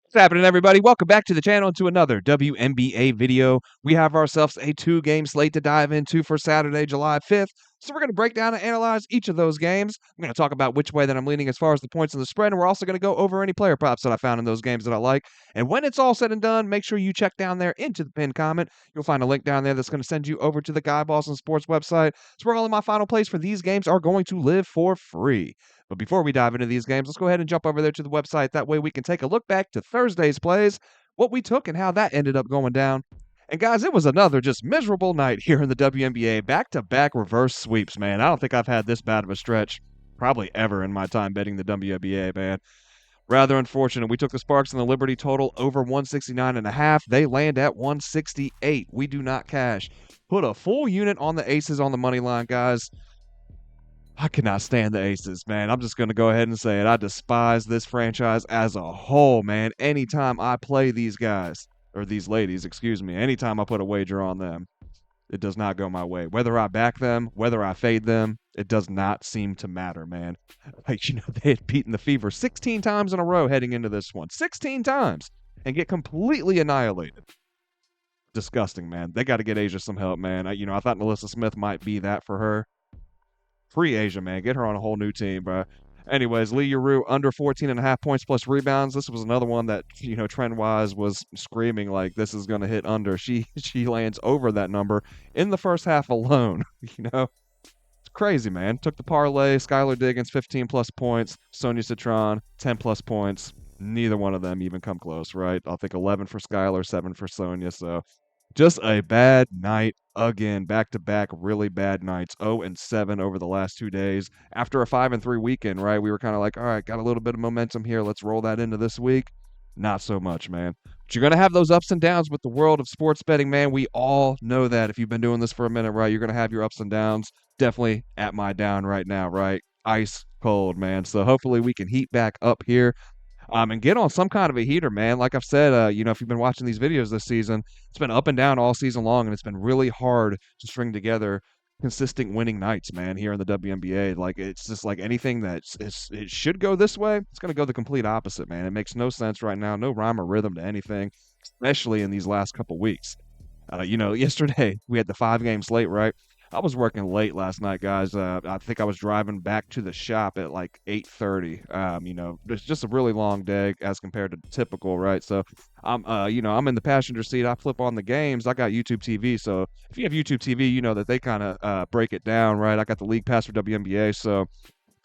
What's happening, everybody? Welcome back to the channel and to another WNBA video. We have ourselves a two-game slate to dive into for Saturday, July 5th. So we're going to break down and analyze each of those games. I'm going to talk about which way that I'm leaning as far as the points and the spread, and we're also going to go over any player props that I found in those games that I like. And when it's all said and done, make sure you check down there into the pinned comment. You'll find a link down there that's going to send you over to the Guy Boston Sports website. It's where all of my final plays for these games are going to live for free. But before we dive into these games, let's go ahead and jump over there to the website. That way we can take a look back to Thursday's plays, what we took and how that ended up going down. And guys, it was another just miserable night here in the WNBA. Back-to-back reverse sweeps, man. I don't think I've had this bad of a stretch probably ever in my time betting the WNBA, man. Rather unfortunate. We took the Sparks and the Liberty total over 169.5. They land at 168. We do not cash. Put a full unit on the Aces on the money line, guys. I cannot stand the Aces, man. I'm just going to go ahead and say it. I despise this franchise as a whole, man. Anytime I play these guys, or these ladies, excuse me, anytime I put a wager on them, it does not go my way. Whether I back them, whether I fade them, it does not seem to matter, man. Like, they had beaten the Fever 16 times in a row heading into this one. 16 times! And get completely annihilated. Disgusting, man. They got to get Asia some help, man. I thought Melissa Smith might be that for her. Free Asia, man. Get her on a whole new team, bro. Anyways, Lee Yuru under 14.5 points plus rebounds. This was another one that, trend-wise was screaming like this is going to hit under. She lands over that number in the first half alone, It's crazy, man. Took the parlay. Skylar Diggins, 15 plus points. Sonia Citron, 10 plus points. Neither one of them even come close, right? I'll think 11 for Skylar, 7 for Sonia. So just a bad night again, back-to-back really bad nights. 0-7 over the last 2 days. After a 5-3 weekend, right? We were kind of like, all right, got a little bit of momentum here. Let's roll that into this week. Not so much, man. But you're going to have those ups and downs with the world of sports betting, man. We all know that. If you've been doing this for a minute, right, you're going to have your ups and downs. Definitely at my down right now, right? Ice cold, man. So hopefully we can heat back up here and get on some kind of a heater, man. Like I've said, if you've been watching these videos this season, it's been up and down all season long, and it's been really hard to string together consistent winning nights, man, here in the WNBA. Like, it's just like anything it should go this way, it's going to go the complete opposite, man. It makes no sense right now, no rhyme or rhythm to anything, especially in these last couple weeks. Yesterday we had the 5-game slate, right? I was working late last night, guys. I think I was driving back to the shop at like 8:30. It's just a really long day as compared to typical, right? So I'm in the passenger seat. I flip on the games. I got YouTube TV, so if you have YouTube TV, you know that they kind of break it down, right? I got the league pass for WNBA, so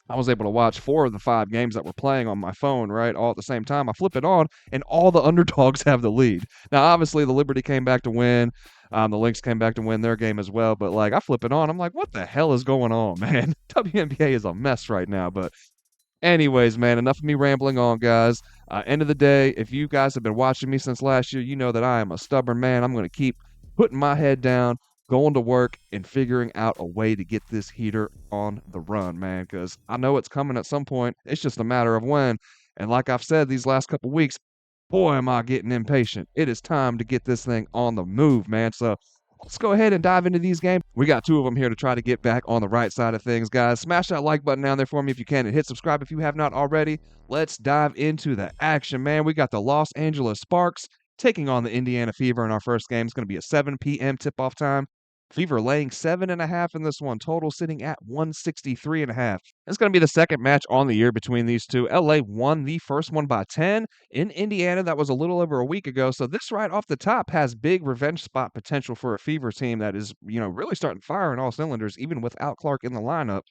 I was able to watch 4 of the 5 games that were playing on my phone, right, all at the same time. I flip it on, and all the underdogs have the lead. Now, obviously, the Liberty came back to win. The Lynx came back to win their game as well. But, like, I flip it on. I'm like, what the hell is going on, man? WNBA is a mess right now. But anyways, man, enough of me rambling on, guys. End of the day, if you guys have been watching me since last year, you know that I am a stubborn man. I'm going to keep putting my head down, going to work, and figuring out a way to get this heater on the run, man, because I know it's coming at some point. It's just a matter of when. And like I've said these last couple weeks, boy, am I getting impatient. It is time to get this thing on the move, man. So let's go ahead and dive into these games. We got 2 of them here to try to get back on the right side of things, guys. Smash that like button down there for me if you can, and hit subscribe if you have not already. Let's dive into the action, man. We got the Los Angeles Sparks taking on the Indiana Fever in our first game. It's going to be a 7 p.m. tip-off time. Fever laying 7.5 in this one, total sitting at 163.5. It's going to be the second match on the year between these two. LA won the first one by 10 in Indiana. That was a little over a week ago. So this right off the top has big revenge spot potential for a Fever team that is, really starting to fire in all cylinders, even without Clark in the lineup.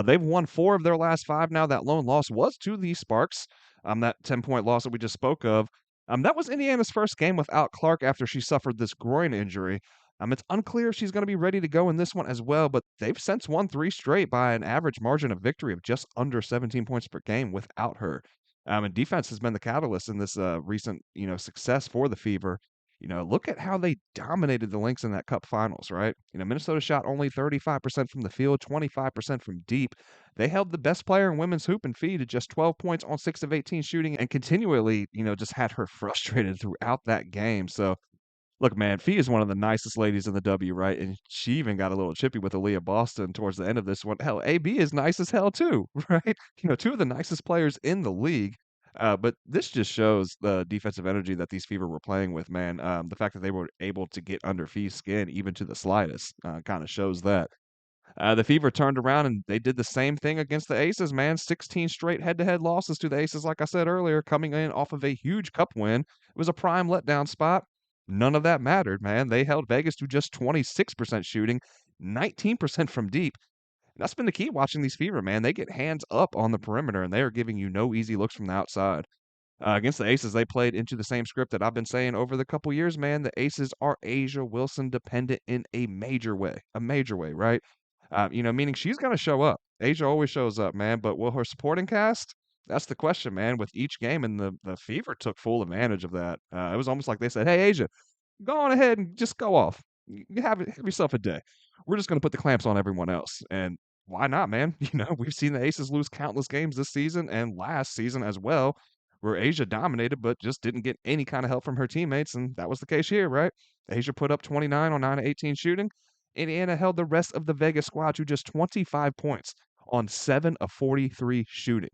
They've won 4 of their last 5 now. That lone loss was to the Sparks, that 10-point loss that we just spoke of. That was Indiana's first game without Clark after she suffered this groin injury. It's unclear if she's going to be ready to go in this one as well, but they've since won 3 straight by an average margin of victory of just under 17 points per game without her. And defense has been the catalyst in this recent, success for the Fever. Look at how they dominated the Lynx in that Cup Finals, right? Minnesota shot only 35% from the field, 25% from deep. They held the best player in women's hoop and feed to just 12 points on 6 of 18 shooting, and continually, just had her frustrated throughout that game. So look, man, Fee is one of the nicest ladies in the W, right? And she even got a little chippy with Aaliyah Boston towards the end of this one. Hell, AB is nice as hell too, right? 2 of the nicest players in the league. But this just shows the defensive energy that these Fever were playing with, man. The fact that they were able to get under Fee's skin even to the slightest kind of shows that. The Fever turned around and they did the same thing against the Aces, man. 16 straight head-to-head losses to the Aces, like I said earlier, coming in off of a huge cup win. It was a prime letdown spot. None of that mattered, man. They held Vegas to just 26% shooting, 19% from deep. That's been the key watching these Fever, man. They get hands up on the perimeter, and they are giving you no easy looks from the outside. Against the Aces, they played into the same script that I've been saying over the couple years, man. The Aces are Asia Wilson dependent in a major way, right? Meaning she's going to show up. Asia always shows up, man. But will her supporting cast? That's the question, man. With each game, and the Fever took full advantage of that. It was almost like they said, "Hey, Asia, go on ahead and just go off. Have yourself a day. We're just going to put the clamps on everyone else." And why not, man? We've seen the Aces lose countless games this season and last season as well, where Asia dominated but just didn't get any kind of help from her teammates, and that was the case here, right? Asia put up 29 on 9 of 18 shooting. Indiana held the rest of the Vegas squad to just 25 points on 7 of 43 shooting.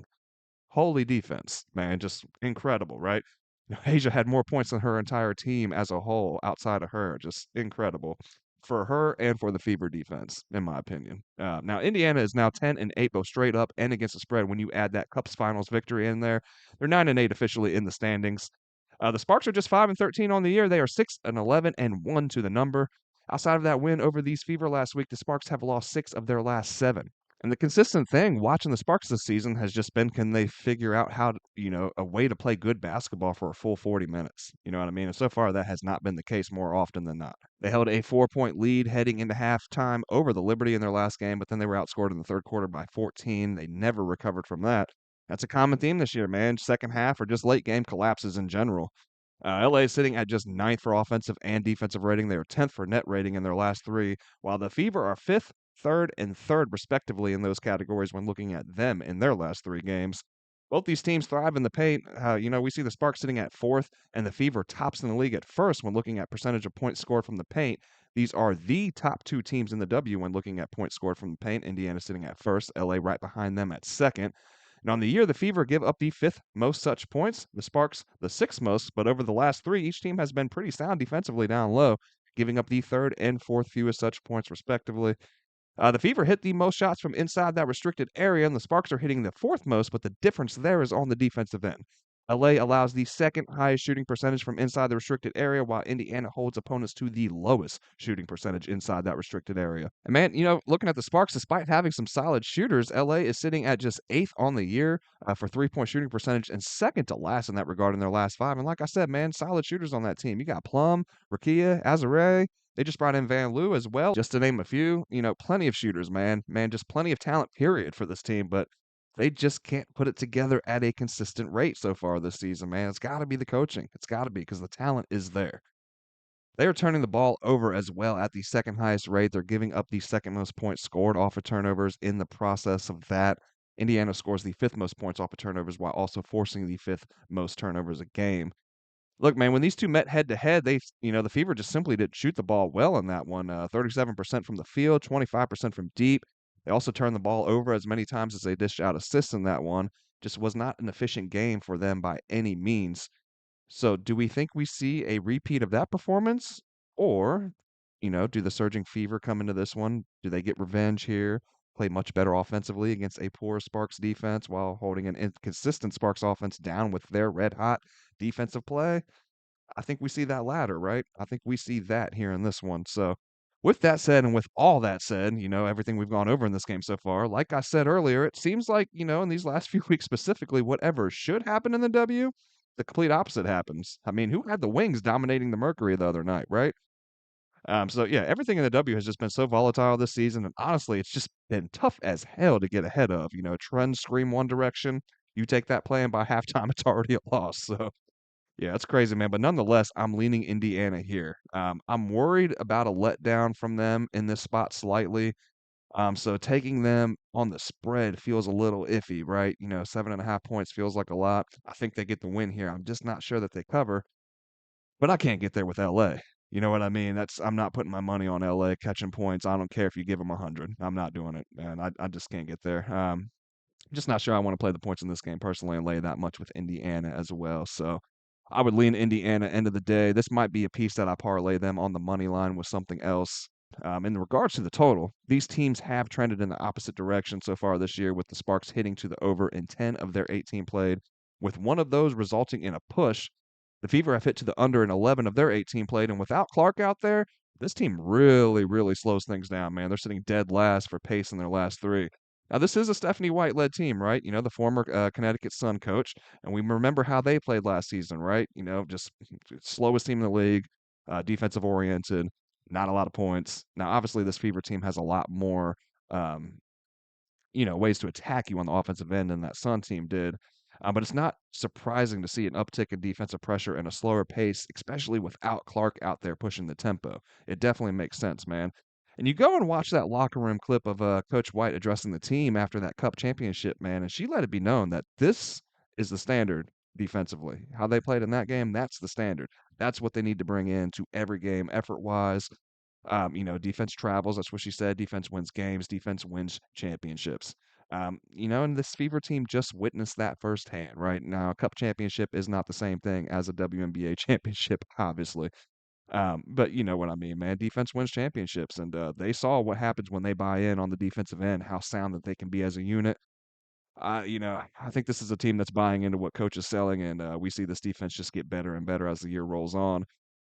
Holy defense, man, just incredible, right? Asia had more points than her entire team as a whole outside of her. Just incredible for her and for the Fever defense, in my opinion. Now, Indiana is now 10-8 both straight up and against the spread. When you add that Cup's Finals victory in there, they're 9-8 officially in the standings. The Sparks are just 5-13 on the year. They are 6-11 and 1 to the number. Outside of that win over these Fever last week, the Sparks have lost 6 of their last 7. And the consistent thing watching the Sparks this season has just been, can they figure out how to, a way to play good basketball for a full 40 minutes? You know what I mean? And so far, that has not been the case more often than not. They held a 4-point lead heading into halftime over the Liberty in their last game, but then they were outscored in the third quarter by 14. They never recovered from that. That's a common theme this year, man. Second half or just late game collapses in general. LA is sitting at just ninth for offensive and defensive rating. They are 10th for net rating in their last three, while the Fever are fifth, third, and third, respectively, in those categories when looking at them in their last three games. Both these teams thrive in the paint. We see the Sparks sitting at fourth and the Fever tops in the league at first when looking at percentage of points scored from the paint. These are the top two teams in the W when looking at points scored from the paint. Indiana sitting at first, LA right behind them at second. And on the year, the Fever give up the fifth most such points, the Sparks the sixth most, but over the last three, each team has been pretty sound defensively down low, giving up the third and fourth fewest such points, respectively. The Fever hit the most shots from inside that restricted area, and the Sparks are hitting the fourth most, but the difference there is on the defensive end. LA allows the second highest shooting percentage from inside the restricted area, while Indiana holds opponents to the lowest shooting percentage inside that restricted area. And man, looking at the Sparks, despite having some solid shooters, LA is sitting at just eighth on the year for 3-point shooting percentage and second to last in that regard in their last five. And like I said, man, solid shooters on that team. You got Plum, Rakia, Azare. They just brought in Van Loo as well, just to name a few. Plenty of shooters, man. Man, just plenty of talent, period, for this team. But they just can't put it together at a consistent rate so far this season, man. It's got to be the coaching. It's got to be because the talent is there. They are turning the ball over as well at the second highest rate. They're giving up the second most points scored off of turnovers in the process of that. Indiana scores the fifth most points off of turnovers while also forcing the fifth most turnovers a game. Look, man, when these two met head to head, the Fever just simply didn't shoot the ball well in that one. 37% from the field, 25% from deep. They also turned the ball over as many times as they dished out assists in that one. Just was not an efficient game for them by any means. So, do we think we see a repeat of that performance? Or, do the surging Fever come into this one? Do they get revenge here? Play much better offensively against a poor Sparks defense while holding an inconsistent Sparks offense down with their red hot defensive play? I think we see that latter, right? I think we see that here in this one. So, with that said, and with all that said, everything we've gone over in this game so far, like I said earlier, it seems like, in these last few weeks specifically, whatever should happen in the W, the complete opposite happens. I mean, who had the Wings dominating the Mercury the other night, right? So yeah, everything in the W has just been so volatile this season, and honestly, it's just been tough as hell to get ahead of. Trends scream one direction, you take that play, and by halftime, it's already a loss. So yeah, it's crazy, man. But nonetheless, I'm leaning Indiana here. I'm worried about a letdown from them in this spot slightly. So taking them on the spread feels a little iffy, right? 7.5 points feels like a lot. I think they get the win here. I'm just not sure that they cover, but I can't get there with LA. You know what I mean? I'm not putting my money on LA catching points. I don't care if you give them 100. I'm not doing it, man. I just can't get there. Just not sure I want to play the points in this game personally and lay that much with Indiana as well. So I would lean Indiana end of the day. This might be a piece that I parlay them on the money line with something else. In regards to the total, these teams have trended in the opposite direction so far this year, with the Sparks hitting to the over in 10 of their 18 played, with one of those resulting in a push. The Fever have hit to the under in 11 of their 18 played, and without Clark out there, this team really, really slows things down, man. They're sitting dead last for pace in their last three. Now, this is a Stephanie White led team, right? You know, the former Connecticut Sun coach. And we remember how they played last season, right? You know, just slowest team in the league, defensive oriented, not a lot of points. Now, obviously, this Fever team has a lot more um, ways to attack you on the offensive end than that Sun team did. But it's not surprising to see an uptick in defensive pressure and a slower pace, especially without Clark out there pushing the tempo. It definitely makes sense, man. And you go and watch that locker room clip of Coach White addressing the team after that Cup championship, man, and she let it be known that this is the standard defensively. How they played in that game, that's the standard. That's what they need to bring in to every game, effort wise, defense travels. That's what she said. Defense wins games. Defense wins championships. And this Fever team just witnessed that firsthand, right? Now, a cup championship is not the same thing as a WNBA championship, obviously. But you know what I mean, man. Defense wins championships, and they saw what happens when they buy in on the defensive end, how sound that they can be as a unit. I think this is a team that's buying into what coach is selling, and we see this defense just get better and better as the year rolls on.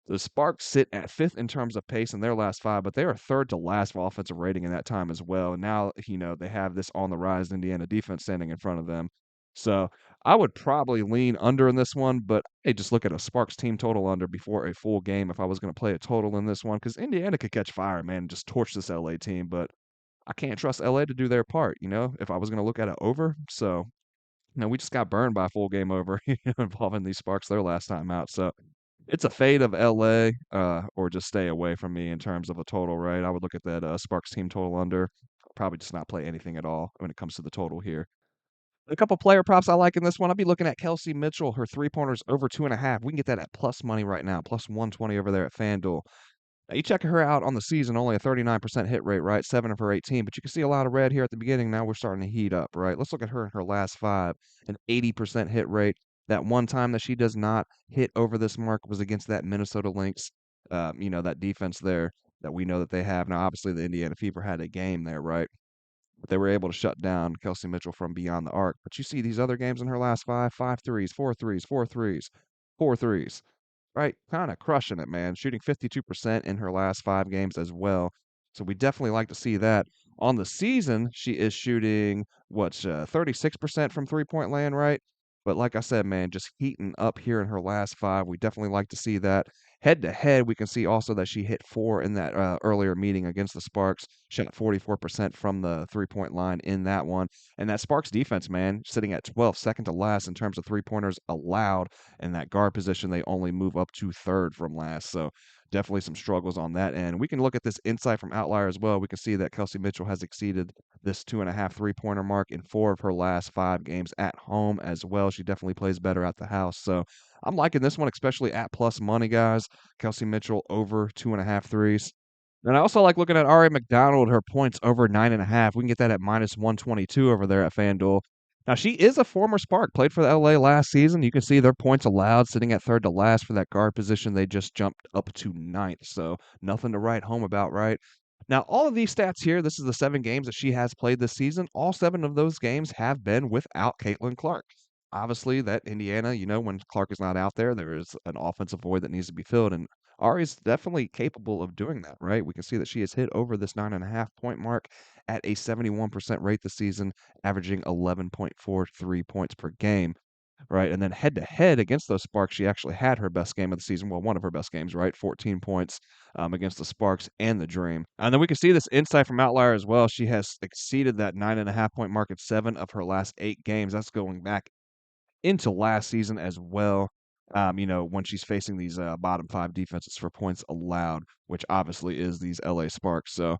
The Sparks sit at fifth in terms of pace in their last five, but they are third to last for offensive rating in that time as well. And now, they have this on the rise Indiana defense standing in front of them. So I would probably lean under in this one, but hey, just look at a Sparks team total under before a full game if I was going to play a total in this one, because Indiana could catch fire, man, and just torch this LA team. But I can't trust LA to do their part, if I was going to look at it over. So, we just got burned by a full game over involving these Sparks their last time out. So it's a fade of LA, or just stay away from me in terms of a total, right? I would look at that Sparks team total under. Probably just not play anything at all when it comes to the total here. A couple player props I like in this one. I'll be looking at Kelsey Mitchell, her 3 pointers over 2.5. We can get that at plus money right now, plus 120 over there at FanDuel. Now, you check her out on the season, only a 39% hit rate, right? 7 of her 18, but you can see a lot of red here at the beginning. Now we're starting to heat up, right? Let's look at her in her last five, an 80% hit rate. That one time that she does not hit over this mark was against that Minnesota Lynx, that defense there that we know that they have. Now, obviously, the Indiana Fever had a game there, right? But they were able to shut down Kelsey Mitchell from beyond the arc. But you see these other games in her last five, 5 threes, 4 threes, 4 threes, 4 threes, right? Kinda crushing it, man, shooting 52% in her last 5 games as well. So we definitely like to see that. On the season, she is shooting, 36% from three-point land, right? But like I said, man, just heating up here in her last 5. We definitely like to see that. Head to head, we can see also that she hit 4 in that, earlier meeting against the Sparks, shot 44% from the three-point line in that one. And that Sparks defense, man, sitting at 12th, second to last in terms of three-pointers allowed. In that guard position, they only move up to third from last. So definitely some struggles on that end. We can look at this insight from Outlier as well. We can see that Kelsey Mitchell has exceeded this 2.5 three-pointer mark in 4 of her last 5 games at home as well. She definitely plays better at the house. So I'm liking this one, especially at plus money, guys. Kelsey Mitchell over 2.5 threes. And I also like looking at Ari McDonald, her points over 9.5. We can get that at minus 122 over there at FanDuel. Now, she is a former Spark, played for the LA last season. You can see their points allowed sitting at third to last for that guard position. They just jumped up to ninth, so nothing to write home about, right? Now, all of these stats here, this is the 7 games that she has played this season. All 7 of those games have been without Caitlin Clark. Obviously, that Indiana, when Clark is not out there, there is an offensive void that needs to be filled, and Ari's definitely capable of doing that, right? We can see that she has hit over this 9.5 point mark at a 71% rate this season, averaging 11.43 points per game, right? And then head to head against those Sparks, she actually had her best game of the season. Well, one of her best games, right? 14 points against the Sparks and the Dream. And then we can see this insight from Outlier as well. She has exceeded that 9.5 point mark in 7 of her last 8 games. That's going back into last season as well. When she's facing these bottom 5 defenses for points allowed, which obviously is these LA Sparks. So,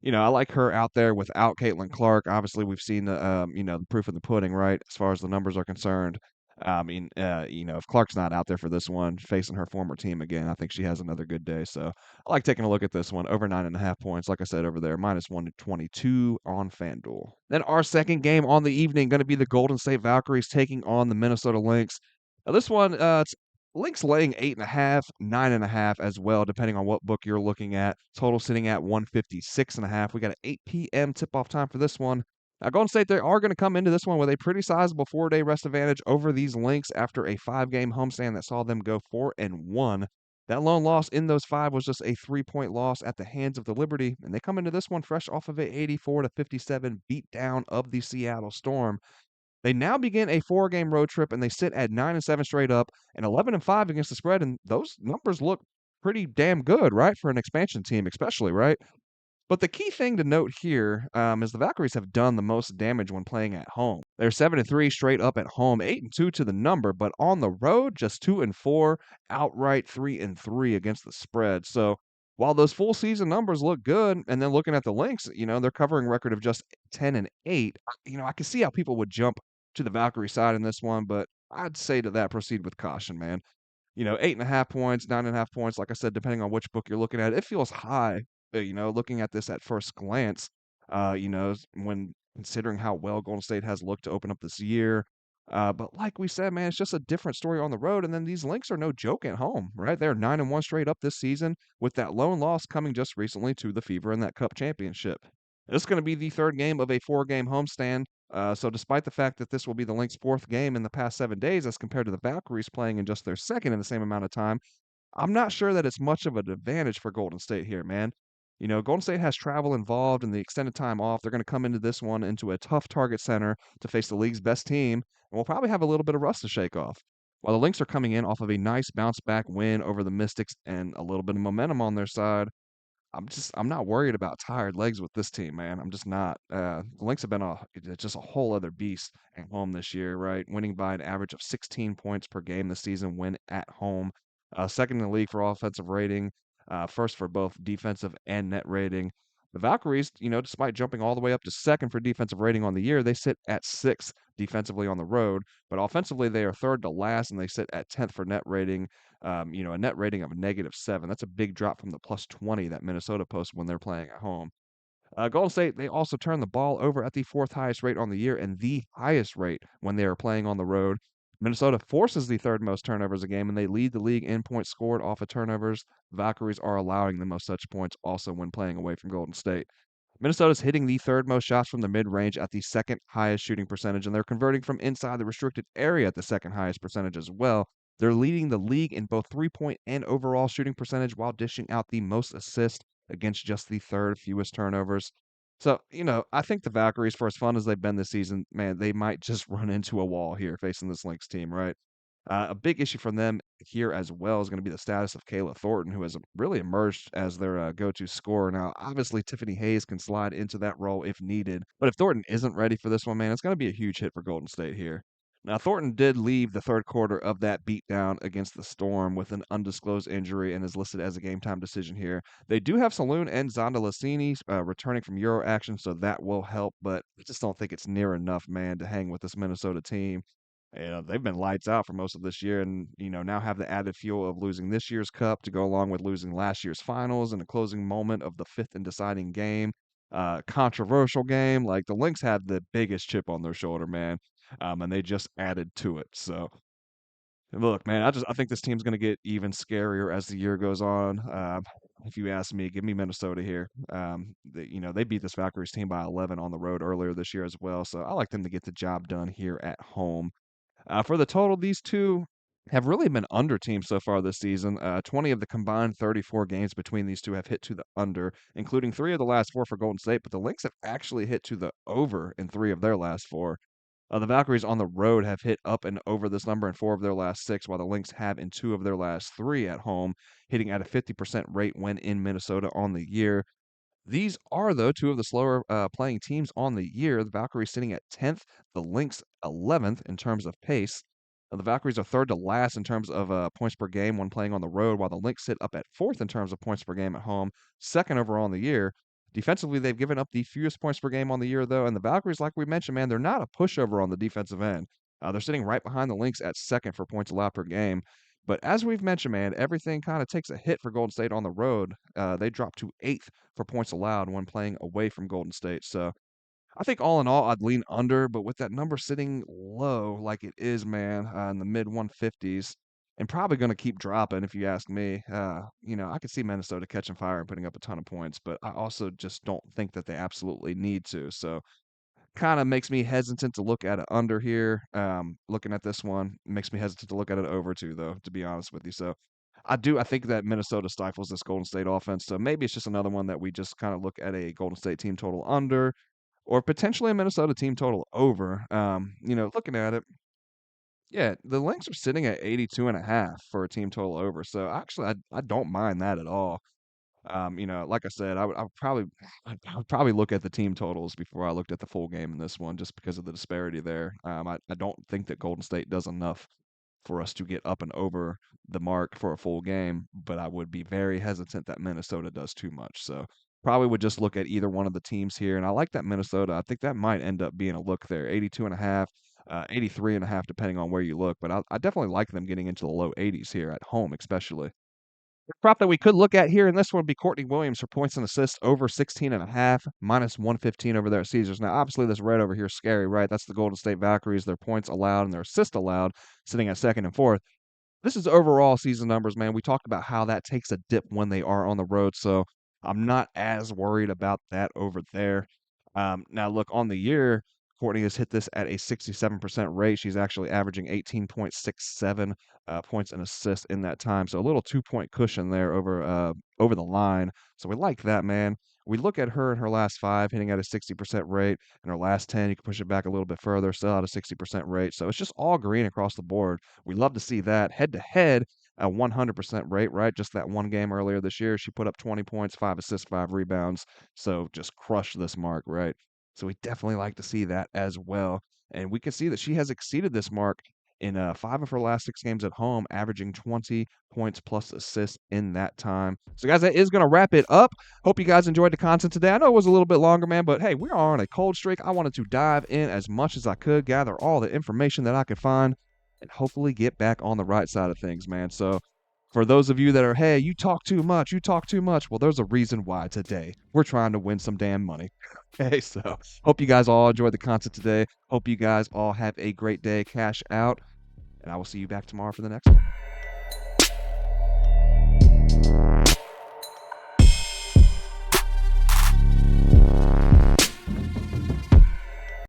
I like her out there without Caitlin Clark. Obviously, we've seen the proof of the pudding, right? As far as the numbers are concerned. I mean, if Clark's not out there for this one, facing her former team again, I think she has another good day. So I like taking a look at this one. Over 9.5 points, like I said over there, -122 on FanDuel. Then our second game on the evening going to be the Golden State Valkyries taking on the Minnesota Lynx. Now this one, it's Lynx laying 8.5, 9.5 as well, depending on what book you're looking at. Total sitting at 156.5. We got an 8 p.m. tip-off time for this one. Now, Golden State, they are going to come into this one with a pretty sizable 4-day rest advantage over these Lynx after a 5-game homestand that saw them go 4-1. That lone loss in those 5 was just a 3-point loss at the hands of the Liberty, and they come into this one fresh off of a 84-57 beatdown of the Seattle Storm. They now begin a 4-game road trip, and they sit at 9-7 straight up and 11-5 against the spread, and those numbers look pretty damn good, right, for an expansion team, especially, right? But the key thing to note here is the Valkyries have done the most damage when playing at home. They're 7-3 straight up at home, 8-2 to the number, but on the road, just 2-4, outright 3-3 against the spread. So while those full season numbers look good, and then looking at the Lynx, their covering record of just 10-8, I can see how people would jump to the Valkyrie side in this one, but I'd say to that, proceed with caution, man. 8.5 points, 9.5 points, like I said, depending on which book you're looking at, it feels high, looking at this at first glance, when considering how well Golden State has looked to open up this year. But like we said, man, it's just a different story on the road. And then these Lynx are no joke at home, right? They're 9-1 straight up this season, with that lone loss coming just recently to the Fever in that Cup championship. This is going to be the third game of a 4-game homestand. So despite the fact that this will be the Lynx' fourth game in the past 7 days as compared to the Valkyries playing in just their second in the same amount of time, I'm not sure that it's much of an advantage for Golden State here, man. Golden State has travel involved and the extended time off. They're going to come into this one into a tough target center to face the league's best team, and we'll probably have a little bit of rust to shake off. While the Lynx are coming in off of a nice bounce back win over the Mystics and a little bit of momentum on their side, I'm not worried about tired legs with this team, man. I'm just not. The Lynx have been just a whole other beast at home this year, right? Winning by an average of 16 points per game this season when at home. Second in the league for offensive rating, first for both defensive and net rating. The Valkyries, despite jumping all the way up to second for defensive rating on the year, they sit at sixth defensively on the road. But offensively, they are third to last, and they sit at 10th for net rating, a net rating of -7. That's a big drop from the +20 that Minnesota posts when they're playing at home. Golden State, they also turn the ball over at the fourth highest rate on the year and the highest rate when they are playing on the road. Minnesota forces the third most turnovers a game, and they lead the league in points scored off of turnovers. Valkyries are allowing the most such points also when playing away from Golden State. Minnesota's hitting the third most shots from the mid-range at the second highest shooting percentage, and they're converting from inside the restricted area at the second highest percentage as well. They're leading the league in both three-point and overall shooting percentage while dishing out the most assists against just the third fewest turnovers. So, I think the Valkyries, for as fun as they've been this season, man, they might just run into a wall here facing this Lynx team, right? A big issue for them here as well is going to be the status of Kayla Thornton, who has really emerged as their go-to scorer. Now, obviously, Tiffany Hayes can slide into that role if needed, but if Thornton isn't ready for this one, man, it's going to be a huge hit for Golden State here. Now, Thornton did leave the third quarter of that beatdown against the Storm with an undisclosed injury and is listed as a game time decision here. They do have Saloon and Zonda Lassini returning from Euro action, so that will help, but I just don't think it's near enough, man, to hang with this Minnesota team. They've been lights out for most of this year and, now have the added fuel of losing this year's cup to go along with losing last year's finals in the closing moment of the fifth and deciding game. Controversial game. Like the Lynx had the biggest chip on their shoulder, man. And they just added to it. So look, man, I think this team's gonna get even scarier as the year goes on. If you ask me, give me Minnesota here. They beat this Valkyries team by 11 on the road earlier this year as well. So I like them to get the job done here at home. For the total, these two have really been under teams so far this season. 20 of the combined 34 games between these two have hit to the under, including 3 of the last 4 for Golden State, but the Lynx have actually hit to the over in 3 of their last 4. The Valkyries on the road have hit up and over this number in 4 of their last 6, while the Lynx have in 2 of their last 3 at home, hitting at a 50% rate when in Minnesota on the year. These are, though, 2 of the slower playing teams on the year. The Valkyries sitting at 10th, the Lynx 11th in terms of pace. The Valkyries are third to last in terms of points per game when playing on the road, while the Lynx sit up at fourth in terms of points per game at home, second overall on the year. Defensively, they've given up the fewest points per game on the year, though, and the Valkyries, like we mentioned, man, they're not a pushover on the defensive end. They're sitting right behind the Lynx at second for points allowed per game. But as we've mentioned, man, everything kind of takes a hit for Golden State on the road. They dropped to eighth for points allowed when playing away from Golden State. So I think all in all, I'd lean under, but with that number sitting low like it is, man, in the mid 150s, and probably going to keep dropping if you ask me. I could see Minnesota catching fire and putting up a ton of points, but I also just don't think that they absolutely need to. So kind of makes me hesitant to look at it under here. Looking at this one makes me hesitant to look at it over too, though, to be honest with you. So I think that Minnesota stifles this Golden State offense. So maybe it's just another one that we just kind of look at a Golden State team total under or potentially a Minnesota team total over. Looking at it, yeah, the Lynx are sitting at 82.5 for a team total over. So actually, I don't mind that at all. Like I said, I would probably look at the team totals before I looked at the full game in this one, just because of the disparity there. I don't think that Golden State does enough for us to get up and over the mark for a full game, but I would be very hesitant that Minnesota does too much. So probably would just look at either one of the teams here. And I like that Minnesota. I think that might end up being a look there, 82.5, 83.5, depending on where you look. But I definitely like them getting into the low 80s here at home, especially. The prop that we could look at here in this one would be Courtney Williams for points and assists over 16.5, minus 115 over there at Caesars. Now, obviously, this red over here is scary, right? That's the Golden State Valkyries, their points allowed and their assist allowed, sitting at second and fourth. This is overall season numbers, man. We talked about how that takes a dip when they are on the road, so I'm not as worried about that over there. Now, look, on the year, Courtney has hit this at a 67% rate. She's actually averaging 18.67 points and assists in that time, so a little 2-point cushion there over the line. So we like that, man. We look at her in her last five, hitting at a 60% rate. In her last 10, you can push it back a little bit further, still at a 60% rate. So it's just all green across the board. We love to see that. Head to head, a 100% rate, right? Just that one game earlier this year, she put up 20 points, 5 assists, 5 rebounds. So just crushed this mark, right? So we definitely like to see that as well. And we can see that she has exceeded this mark in 5 of her last 6 games at home, averaging 20 points plus assists in that time. So, guys, that is going to wrap it up. Hope you guys enjoyed the content today. I know it was a little bit longer, man, but hey, we are on a cold streak. I wanted to dive in as much as I could, gather all the information that I could find, and hopefully get back on the right side of things, man. So, for those of you that are, hey, you talk too much, well, there's a reason why today. We're trying to win some damn money. Okay, so hope you guys all enjoyed the content today. Hope you guys all have a great day. Cash out, and I will see you back tomorrow for the next one.